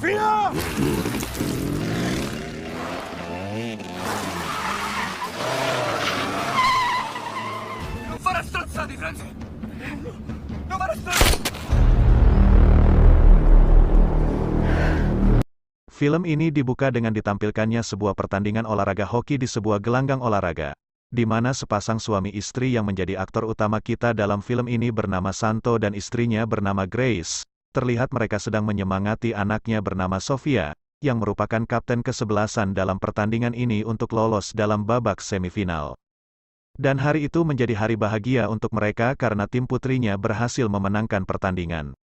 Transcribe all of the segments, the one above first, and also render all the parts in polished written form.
Sofia! Non farà strozzati, Franzi! Non farà strozzati! Film ini dibuka dengan ditampilkannya sebuah pertandingan olahraga hoki di sebuah gelanggang olahraga, di mana sepasang suami istri yang menjadi aktor utama kita dalam film ini bernama Santo dan istrinya bernama Grace. Terlihat mereka sedang menyemangati anaknya bernama Sofia, yang merupakan kapten kesebelasan dalam pertandingan ini untuk lolos dalam babak semifinal. Dan hari itu menjadi hari bahagia untuk mereka karena tim putrinya berhasil memenangkan pertandingan.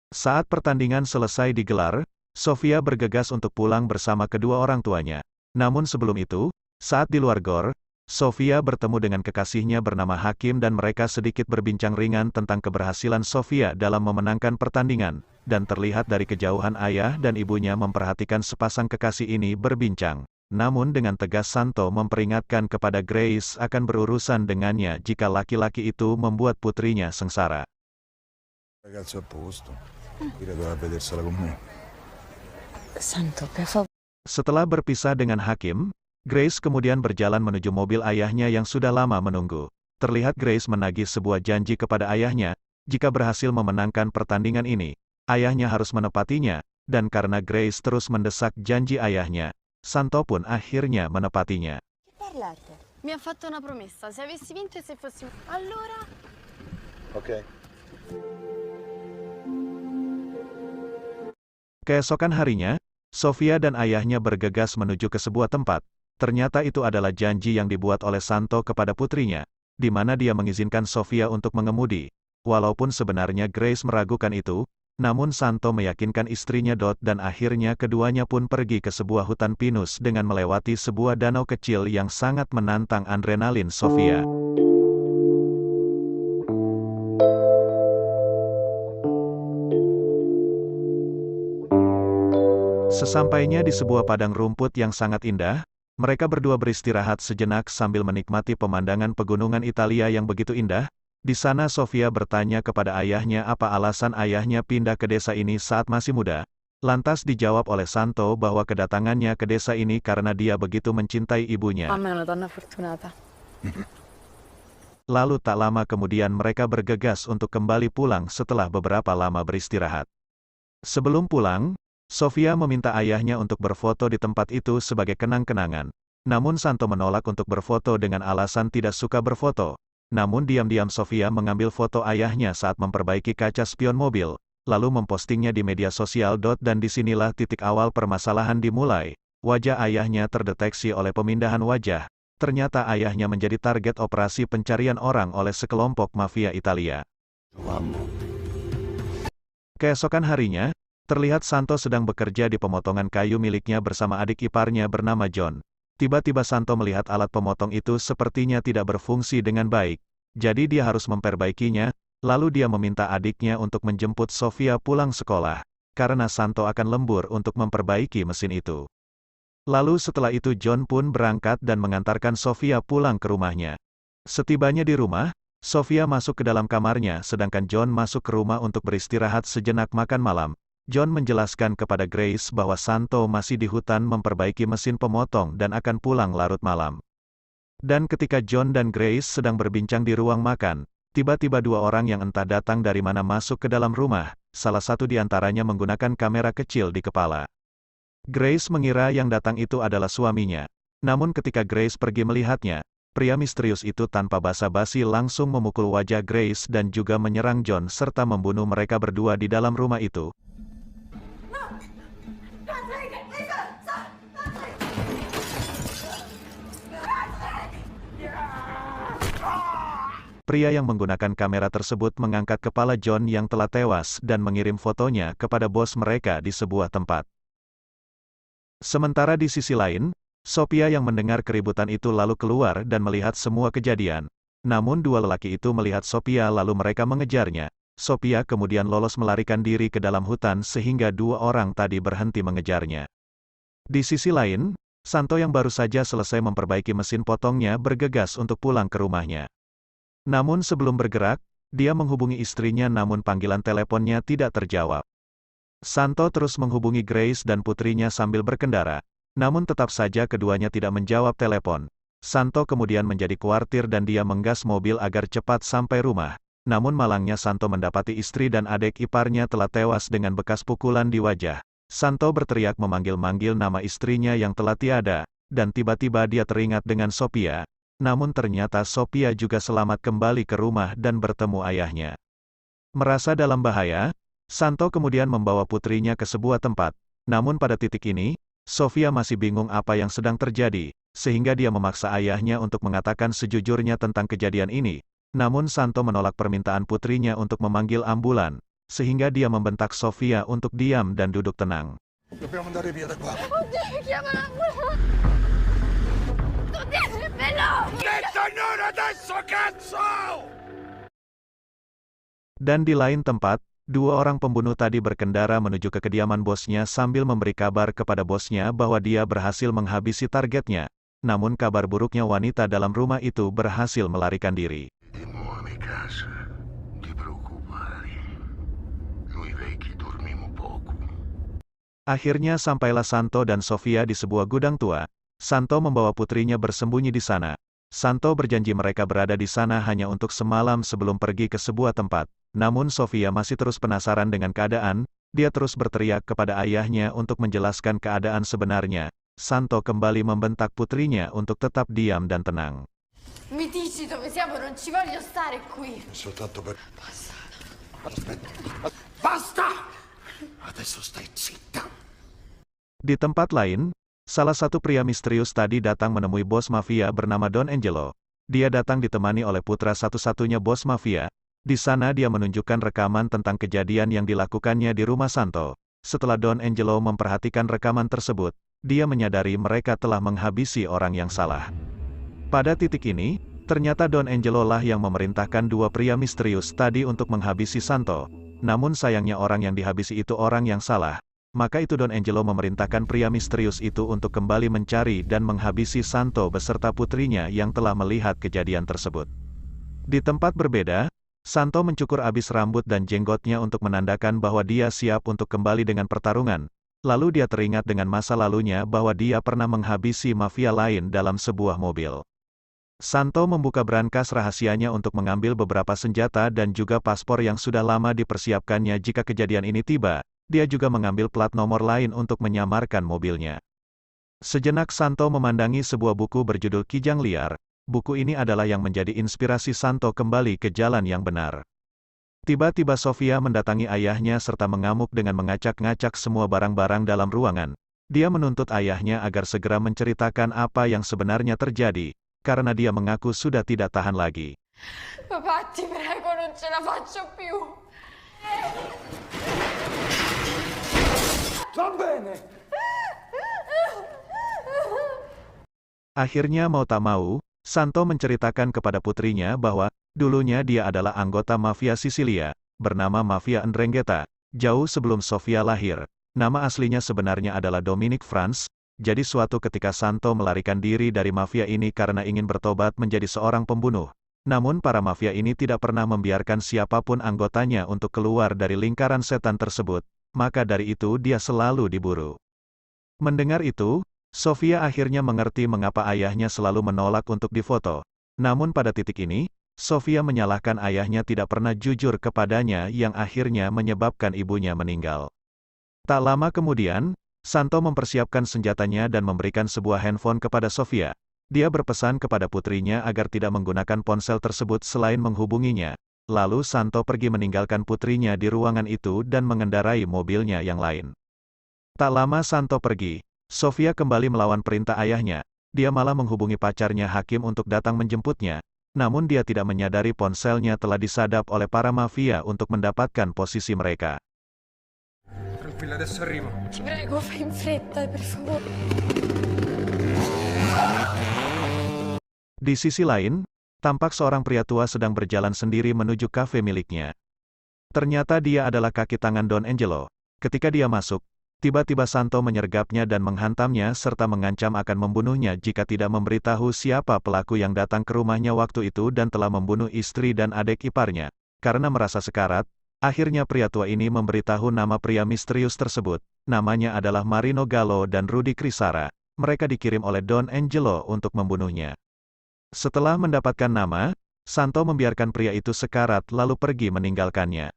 Saat pertandingan selesai digelar, Sofia bergegas untuk pulang bersama kedua orang tuanya. Namun sebelum itu, saat di luar gor, Sofia bertemu dengan kekasihnya bernama Hakim dan mereka sedikit berbincang ringan tentang keberhasilan Sofia dalam memenangkan pertandingan, dan terlihat dari kejauhan ayah dan ibunya memperhatikan sepasang kekasih ini berbincang. Namun dengan tegas Santo memperingatkan kepada Grace akan berurusan dengannya jika laki-laki itu membuat putrinya sengsara. Ragazzo a posto. Credo a vedersela con me. Santo, per favore. Setelah berpisah dengan Hakim, Grace kemudian berjalan menuju mobil ayahnya yang sudah lama menunggu. Terlihat Grace menagih sebuah janji kepada ayahnya, jika berhasil memenangkan pertandingan ini, ayahnya harus menepatinya, dan karena Grace terus mendesak janji ayahnya, Santo pun akhirnya menepatinya. Che parlate? Mi ha fatto una promessa, se avessi vinto e se fossimo... Allora... Ok. Keesokan harinya, Sofia dan ayahnya bergegas menuju ke sebuah tempat. Ternyata itu adalah janji yang dibuat oleh Santo kepada putrinya, di mana dia mengizinkan Sofia untuk mengemudi. Walaupun sebenarnya Grace meragukan itu, namun Santo meyakinkan istrinya dan akhirnya keduanya pun pergi ke sebuah hutan pinus dengan melewati sebuah danau kecil yang sangat menantang adrenalin Sofia. Sesampainya di sebuah padang rumput yang sangat indah, mereka berdua beristirahat sejenak sambil menikmati pemandangan pegunungan Italia yang begitu indah. Di sana Sofia bertanya kepada ayahnya apa alasan ayahnya pindah ke desa ini saat masih muda. Lantas dijawab oleh Santo bahwa kedatangannya ke desa ini karena dia begitu mencintai ibunya. Mamma è una donna fortunata. Lalu tak lama kemudian mereka bergegas untuk kembali pulang setelah beberapa lama beristirahat. Sebelum pulang, Sofia meminta ayahnya untuk berfoto di tempat itu sebagai kenang-kenangan. Namun Santo menolak untuk berfoto dengan alasan tidak suka berfoto. Namun diam-diam Sofia mengambil foto ayahnya saat memperbaiki kaca spion mobil, lalu mempostingnya di media sosial. Dan disinilah titik awal permasalahan dimulai. Wajah ayahnya terdeteksi oleh pemindahan wajah. Ternyata ayahnya menjadi target operasi pencarian orang oleh sekelompok mafia Italia. Keesokan harinya, terlihat Santo sedang bekerja di pemotongan kayu miliknya bersama adik iparnya bernama John. Tiba-tiba Santo melihat alat pemotong itu sepertinya tidak berfungsi dengan baik. Jadi dia harus memperbaikinya, lalu dia meminta adiknya untuk menjemput Sofia pulang sekolah, karena Santo akan lembur untuk memperbaiki mesin itu. Lalu setelah itu John pun berangkat dan mengantarkan Sofia pulang ke rumahnya. Setibanya di rumah, Sofia masuk ke dalam kamarnya sedangkan John masuk ke rumah untuk beristirahat sejenak makan malam. John menjelaskan kepada Grace bahwa Santo masih di hutan memperbaiki mesin pemotong dan akan pulang larut malam. Dan ketika John dan Grace sedang berbincang di ruang makan, tiba-tiba dua orang yang entah datang dari mana masuk ke dalam rumah, salah satu di antaranya menggunakan kamera kecil di kepala. Grace mengira yang datang itu adalah suaminya. Namun ketika Grace pergi melihatnya, pria misterius itu tanpa basa-basi langsung memukul wajah Grace dan juga menyerang John serta membunuh mereka berdua di dalam rumah itu. Pria yang menggunakan kamera tersebut mengangkat kepala John yang telah tewas dan mengirim fotonya kepada bos mereka di sebuah tempat. Sementara di sisi lain, Sofia yang mendengar keributan itu lalu keluar dan melihat semua kejadian. Namun dua lelaki itu melihat Sofia lalu mereka mengejarnya. Sofia kemudian lolos melarikan diri ke dalam hutan sehingga dua orang tadi berhenti mengejarnya. Di sisi lain, Santo yang baru saja selesai memperbaiki mesin potongnya bergegas untuk pulang ke rumahnya. Namun sebelum bergerak, dia menghubungi istrinya namun panggilan teleponnya tidak terjawab. Santo terus menghubungi Grace dan putrinya sambil berkendara, namun tetap saja keduanya tidak menjawab telepon. Santo kemudian menjadi khawatir dan dia menggas mobil agar cepat sampai rumah. Namun malangnya Santo mendapati istri dan adik iparnya telah tewas dengan bekas pukulan di wajah. Santo berteriak memanggil-manggil nama istrinya yang telah tiada, dan tiba-tiba dia teringat dengan Sophia. Namun ternyata Sophia juga selamat kembali ke rumah dan bertemu ayahnya. Merasa dalam bahaya, Santo kemudian membawa putrinya ke sebuah tempat. Namun pada titik ini, Sophia masih bingung apa yang sedang terjadi, sehingga dia memaksa ayahnya untuk mengatakan sejujurnya tentang kejadian ini. Namun Santo menolak permintaan putrinya untuk memanggil ambulan, sehingga dia membentak Sophia untuk diam dan duduk tenang. Dobbiamo andare via da qua. Oddio, chiama l'ambulanza! Oddio, veloce! Detto non adesso, cazzo! Dan di lain tempat, dua orang pembunuh tadi berkendara menuju ke kediaman bosnya sambil memberi kabar kepada bosnya bahwa dia berhasil menghabisi targetnya. Namun kabar buruknya wanita dalam rumah itu berhasil melarikan diri. Di nuovo a casa, ti preoccupare. Noi vecchi dormiamo poco. Akhirnya sampailah Santo dan Sophia di sebuah gudang tua. Santo membawa putrinya bersembunyi di sana. Santo berjanji mereka berada di sana hanya untuk semalam sebelum pergi ke sebuah tempat. Namun Sophia masih terus penasaran dengan keadaan, dia terus berteriak kepada ayahnya untuk menjelaskan keadaan sebenarnya. Santo kembali membentak putrinya untuk tetap diam dan tenang. Mi dici dove siamo? Non ci voglio stare qui. Soltanto per... Basta! Adesso stai zitta. Di tempat lain, salah satu pria misterius tadi datang menemui bos mafia bernama Don Angelo. Dia datang ditemani oleh putra satu-satunya bos mafia. Di sana dia menunjukkan rekaman tentang kejadian yang dilakukannya di rumah Santo. Setelah Don Angelo memperhatikan rekaman tersebut, dia menyadari mereka telah menghabisi orang yang salah. Pada titik ini, ternyata Don Angelo lah yang memerintahkan dua pria misterius tadi untuk menghabisi Santo. Namun sayangnya orang yang dihabisi itu orang yang salah. Maka itu Don Angelo memerintahkan pria misterius itu untuk kembali mencari dan menghabisi Santo beserta putrinya yang telah melihat kejadian tersebut. Di tempat berbeda, Santo mencukur abis rambut dan jenggotnya untuk menandakan bahwa dia siap untuk kembali dengan pertarungan. Lalu dia teringat dengan masa lalunya bahwa dia pernah menghabisi mafia lain dalam sebuah mobil. Santo membuka brankas rahasianya untuk mengambil beberapa senjata dan juga paspor yang sudah lama dipersiapkannya jika kejadian ini tiba. Dia juga mengambil plat nomor lain untuk menyamarkan mobilnya. Sejenak Santo memandangi sebuah buku berjudul Kijang Liar. Buku ini adalah yang menjadi inspirasi Santo kembali ke jalan yang benar. Tiba-tiba Sophia mendatangi ayahnya serta mengamuk dengan mengacak-ngacak semua barang-barang dalam ruangan. Dia menuntut ayahnya agar segera menceritakan apa yang sebenarnya terjadi, karena dia mengaku sudah tidak tahan lagi. Papà, ti prego, non ce la faccio più. Va bene! Akhirnya mau tak mau, Santo menceritakan kepada putrinya bahwa, dulunya dia adalah anggota mafia Sisilia, bernama Mafia Ndrangheta, jauh sebelum Sophia lahir. Nama aslinya sebenarnya adalah Dominic Franz, jadi suatu ketika Santo melarikan diri dari mafia ini karena ingin bertobat menjadi seorang pembunuh. Namun para mafia ini tidak pernah membiarkan siapapun anggotanya untuk keluar dari lingkaran setan tersebut, maka dari itu dia selalu diburu. Mendengar itu, Sophia akhirnya mengerti mengapa ayahnya selalu menolak untuk difoto. Namun pada titik ini, Sophia menyalahkan ayahnya tidak pernah jujur kepadanya yang akhirnya menyebabkan ibunya meninggal. Tak lama kemudian, Santo mempersiapkan senjatanya dan memberikan sebuah handphone kepada Sophia. Dia berpesan kepada putrinya agar tidak menggunakan ponsel tersebut selain menghubunginya. Lalu Santo pergi meninggalkan putrinya di ruangan itu dan mengendarai mobilnya yang lain. Tak lama Santo pergi, Sophia kembali melawan perintah ayahnya. Dia malah menghubungi pacarnya Hakim untuk datang menjemputnya. Namun dia tidak menyadari ponselnya telah disadap oleh para mafia untuk mendapatkan posisi mereka. Tranquilla, adesso arrivo. Ti prego, fai in fretta, per favore. Di sisi lain, tampak seorang pria tua sedang berjalan sendiri menuju kafe miliknya. Ternyata dia adalah kaki tangan Don Angelo. Ketika dia masuk, tiba-tiba Santo menyergapnya dan menghantamnya serta mengancam akan membunuhnya jika tidak memberitahu siapa pelaku yang datang ke rumahnya waktu itu dan telah membunuh istri dan adik iparnya. Karena merasa sekarat, akhirnya pria tua ini memberitahu nama pria misterius tersebut. Namanya adalah Marino Gallo dan Rudy Crisara. Mereka dikirim oleh Don Angelo untuk membunuhnya. Setelah mendapatkan nama, Santo membiarkan pria itu sekarat lalu pergi meninggalkannya.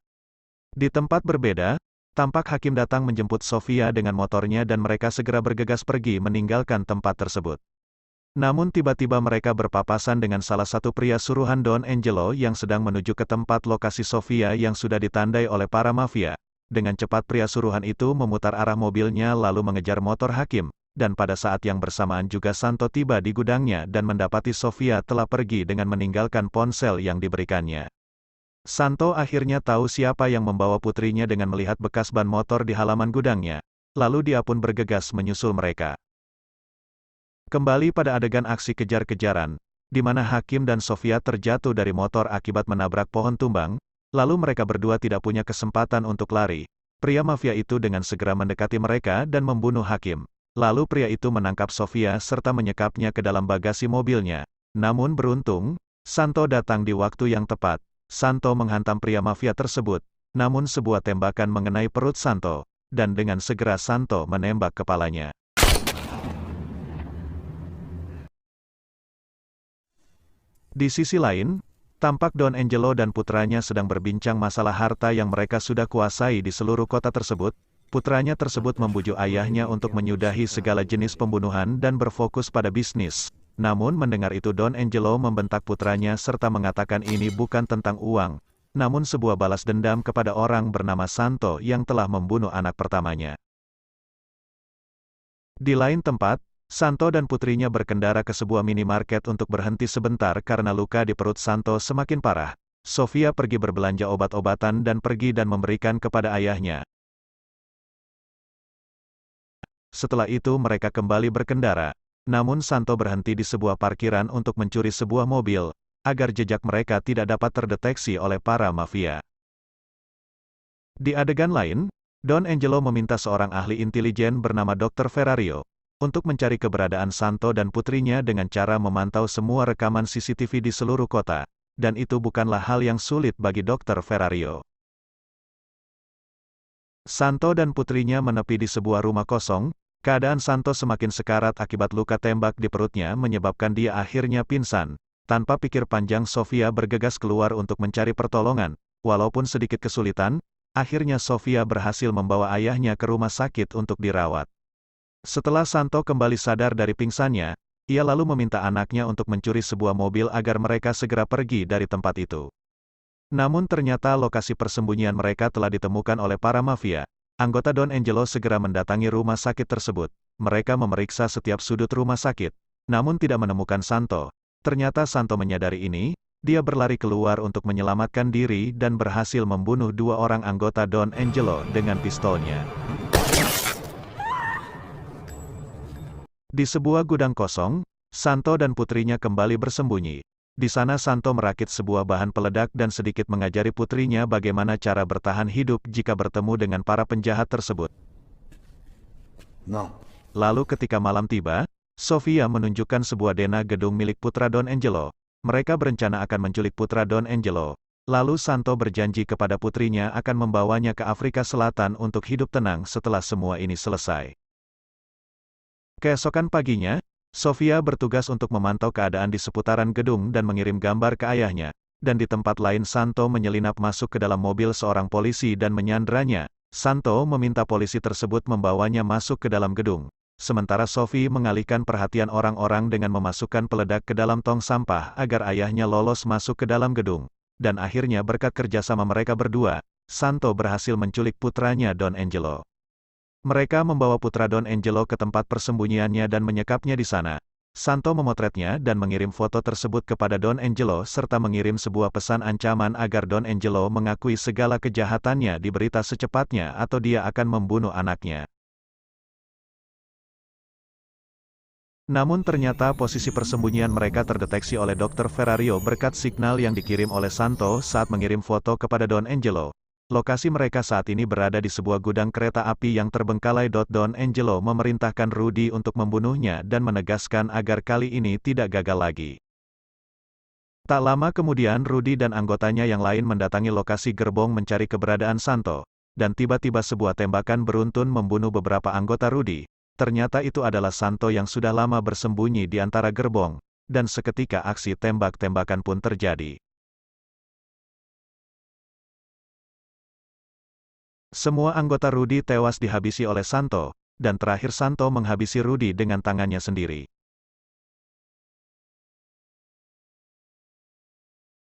Di tempat berbeda, tampak hakim datang menjemput Sofia dengan motornya dan mereka segera bergegas pergi meninggalkan tempat tersebut. Namun tiba-tiba mereka berpapasan dengan salah satu pria suruhan Don Angelo yang sedang menuju ke tempat lokasi Sofia yang sudah ditandai oleh para mafia. Dengan cepat pria suruhan itu memutar arah mobilnya lalu mengejar motor hakim, dan pada saat yang bersamaan juga Santo tiba di gudangnya dan mendapati Sofia telah pergi dengan meninggalkan ponsel yang diberikannya. Santo akhirnya tahu siapa yang membawa putrinya dengan melihat bekas ban motor di halaman gudangnya, lalu dia pun bergegas menyusul mereka. Kembali pada adegan aksi kejar-kejaran, di mana Hakim dan Sofia terjatuh dari motor akibat menabrak pohon tumbang, lalu mereka berdua tidak punya kesempatan untuk lari. Pria mafia itu dengan segera mendekati mereka dan membunuh Hakim. Lalu pria itu menangkap Sofia serta menyekapnya ke dalam bagasi mobilnya. Namun beruntung, Santo datang di waktu yang tepat. Santo menghantam pria mafia tersebut, namun sebuah tembakan mengenai perut Santo, dan dengan segera Santo menembak kepalanya. Di sisi lain, tampak Don Angelo dan putranya sedang berbincang masalah harta yang mereka sudah kuasai di seluruh kota tersebut. Putranya tersebut membujuk ayahnya untuk menyudahi segala jenis pembunuhan dan berfokus pada bisnis. Namun mendengar itu Don Angelo membentak putranya serta mengatakan ini bukan tentang uang, namun sebuah balas dendam kepada orang bernama Santo yang telah membunuh anak pertamanya. Di lain tempat, Santo dan putrinya berkendara ke sebuah minimarket untuk berhenti sebentar karena luka di perut Santo semakin parah. Sofia pergi berbelanja obat-obatan dan pergi dan memberikan kepada ayahnya. Setelah itu mereka kembali berkendara. Namun Santo berhenti di sebuah parkiran untuk mencuri sebuah mobil, agar jejak mereka tidak dapat terdeteksi oleh para mafia. Di adegan lain, Don Angelo meminta seorang ahli intelijen bernama Dr. Ferrario untuk mencari keberadaan Santo dan putrinya dengan cara memantau semua rekaman CCTV di seluruh kota, dan itu bukanlah hal yang sulit bagi Dr. Ferrario. Santo dan putrinya menepi di sebuah rumah kosong. Keadaan Santo semakin sekarat akibat luka tembak di perutnya menyebabkan dia akhirnya pingsan. Tanpa pikir panjang Sofia bergegas keluar untuk mencari pertolongan. Walaupun sedikit kesulitan, akhirnya Sofia berhasil membawa ayahnya ke rumah sakit untuk dirawat. Setelah Santo kembali sadar dari pingsannya, ia lalu meminta anaknya untuk mencuri sebuah mobil agar mereka segera pergi dari tempat itu. Namun ternyata lokasi persembunyian mereka telah ditemukan oleh para mafia. Anggota Don Angelo segera mendatangi rumah sakit tersebut. Mereka memeriksa setiap sudut rumah sakit, namun tidak menemukan Santo. Ternyata Santo menyadari ini, dia berlari keluar untuk menyelamatkan diri dan berhasil membunuh dua orang anggota Don Angelo dengan pistolnya. Di sebuah gudang kosong, Santo dan putrinya kembali bersembunyi. Di sana Santo merakit sebuah bahan peledak dan sedikit mengajari putrinya bagaimana cara bertahan hidup jika bertemu dengan para penjahat tersebut. No. Lalu ketika malam tiba, Sofia menunjukkan sebuah denah gedung milik putra Don Angelo. Mereka berencana akan menculik putra Don Angelo. Lalu Santo berjanji kepada putrinya akan membawanya ke Afrika Selatan untuk hidup tenang setelah semua ini selesai. Keesokan paginya, Sofia bertugas untuk memantau keadaan di seputaran gedung dan mengirim gambar ke ayahnya. Dan di tempat lain Santo menyelinap masuk ke dalam mobil seorang polisi dan menyanderanya. Santo meminta polisi tersebut membawanya masuk ke dalam gedung. Sementara Sophie mengalihkan perhatian orang-orang dengan memasukkan peledak ke dalam tong sampah agar ayahnya lolos masuk ke dalam gedung. Dan akhirnya berkat kerjasama mereka berdua, Santo berhasil menculik putranya Don Angelo. Mereka membawa putra Don Angelo ke tempat persembunyiannya dan menyekapnya di sana. Santo memotretnya dan mengirim foto tersebut kepada Don Angelo serta mengirim sebuah pesan ancaman agar Don Angelo mengakui segala kejahatannya di berita secepatnya atau dia akan membunuh anaknya. Namun ternyata posisi persembunyian mereka terdeteksi oleh Dr. Ferrario berkat signal yang dikirim oleh Santo saat mengirim foto kepada Don Angelo. Lokasi mereka saat ini berada di sebuah gudang kereta api yang terbengkalai. Don Angelo memerintahkan Rudy untuk membunuhnya dan menegaskan agar kali ini tidak gagal lagi. Tak lama kemudian Rudy dan anggotanya yang lain mendatangi lokasi gerbong mencari keberadaan Santo, dan tiba-tiba sebuah tembakan beruntun membunuh beberapa anggota Rudy. Ternyata itu adalah Santo yang sudah lama bersembunyi di antara gerbong, dan seketika aksi tembak-tembakan pun terjadi. Semua anggota Rudy tewas dihabisi oleh Santo, dan terakhir Santo menghabisi Rudy dengan tangannya sendiri.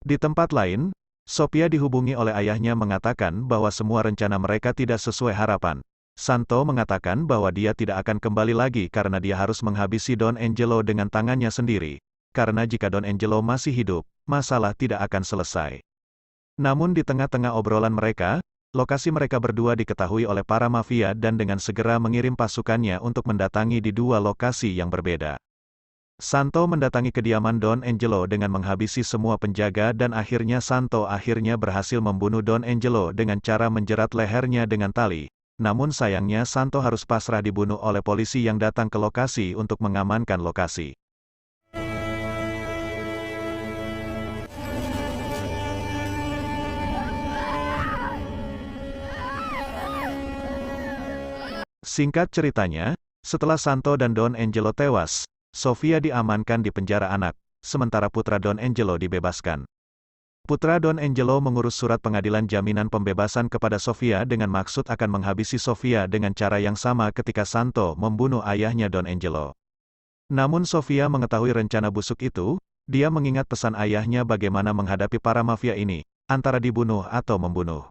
Di tempat lain, Sophia dihubungi oleh ayahnya mengatakan bahwa semua rencana mereka tidak sesuai harapan. Santo mengatakan bahwa dia tidak akan kembali lagi karena dia harus menghabisi Don Angelo dengan tangannya sendiri. Karena jika Don Angelo masih hidup, masalah tidak akan selesai. Namun di tengah-tengah obrolan mereka, lokasi mereka berdua diketahui oleh para mafia dan dengan segera mengirim pasukannya untuk mendatangi di dua lokasi yang berbeda. Santo mendatangi kediaman Don Angelo dengan menghabisi semua penjaga dan akhirnya Santo berhasil membunuh Don Angelo dengan cara menjerat lehernya dengan tali. Namun sayangnya Santo harus pasrah dibunuh oleh polisi yang datang ke lokasi untuk mengamankan lokasi. Singkat ceritanya, setelah Santo dan Don Angelo tewas, Sophia diamankan di penjara anak, sementara putra Don Angelo dibebaskan. Putra Don Angelo mengurus surat pengadilan jaminan pembebasan kepada Sophia dengan maksud akan menghabisi Sophia dengan cara yang sama ketika Santo membunuh ayahnya Don Angelo. Namun Sophia mengetahui rencana busuk itu, dia mengingat pesan ayahnya bagaimana menghadapi para mafia ini, antara dibunuh atau membunuh.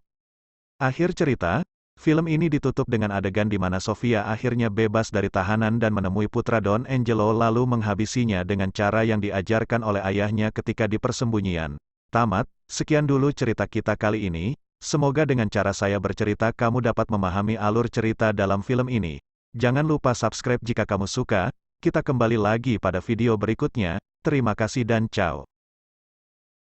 Akhir cerita, film ini ditutup dengan adegan di mana Sophia akhirnya bebas dari tahanan dan menemui putra Don Angelo lalu menghabisinya dengan cara yang diajarkan oleh ayahnya ketika di persembunyian. Tamat, sekian dulu cerita kita kali ini, semoga dengan cara saya bercerita kamu dapat memahami alur cerita dalam film ini. Jangan lupa subscribe jika kamu suka, kita kembali lagi pada video berikutnya, terima kasih dan ciao.